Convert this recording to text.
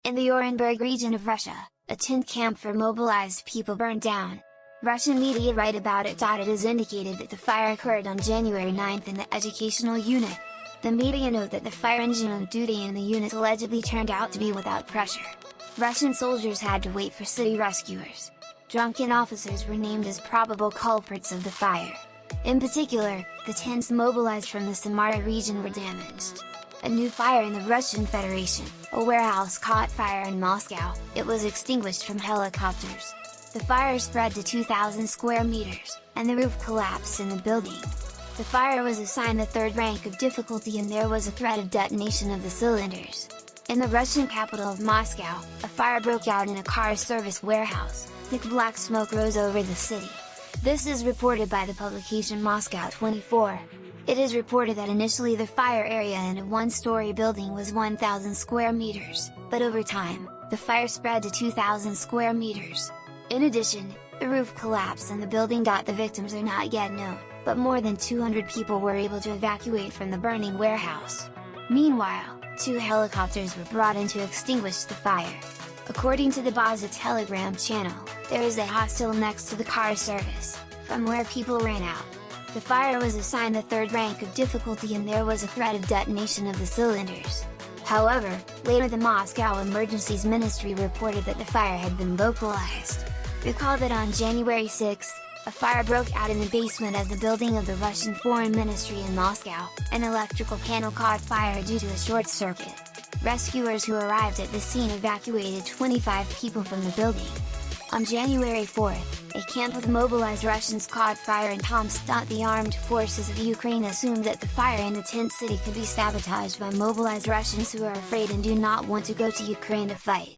In the Orenburg region of Russia, a tent camp for mobilized people burned down. Russian media write about it. It is indicated that the fire occurred on January 9th in the educational unit. The media note that the fire engine on duty in the unit allegedly turned out to be without pressure. Russian soldiers had to wait for city rescuers. Drunken officers were named as probable culprits of the fire. In particular, the tents mobilized from the Samara region were damaged. A new fire in the Russian Federation, a warehouse caught fire in Moscow. It was extinguished from helicopters. The fire spread to 2,000 square meters, and the roof collapsed in the building. The fire was assigned the third rank of difficulty and there was a threat of detonation of the cylinders. In the Russian capital of Moscow, a fire broke out in a car service warehouse. Thick black smoke rose over the city. This is reported by the publication Moscow 24. It is reported that initially the fire area in a one-story building was 1,000 square meters, but over time, the fire spread to 2,000 square meters. In addition, the roof collapsed in the building. The victims are not yet known, but more than 200 people were able to evacuate from the burning warehouse. Meanwhile, 2 helicopters were brought in to extinguish the fire. According to the Baza Telegram channel, there is a hostel next to the car service, from where people ran out. The fire was assigned the third rank of difficulty and there was a threat of detonation of the cylinders. However, later the Moscow Emergencies Ministry reported that the fire had been localized. Recall that on January 6, a fire broke out in the basement of the building of the Russian Foreign Ministry in Moscow. An electrical panel caught fire due to a short circuit. Rescuers who arrived at the scene evacuated 25 people from the building. On January 4, a camp with mobilized Russians caught fire in Tomsk. The armed forces of Ukraine assumed that the fire in the tent city could be sabotaged by mobilized Russians who are afraid and do not want to go to Ukraine to fight.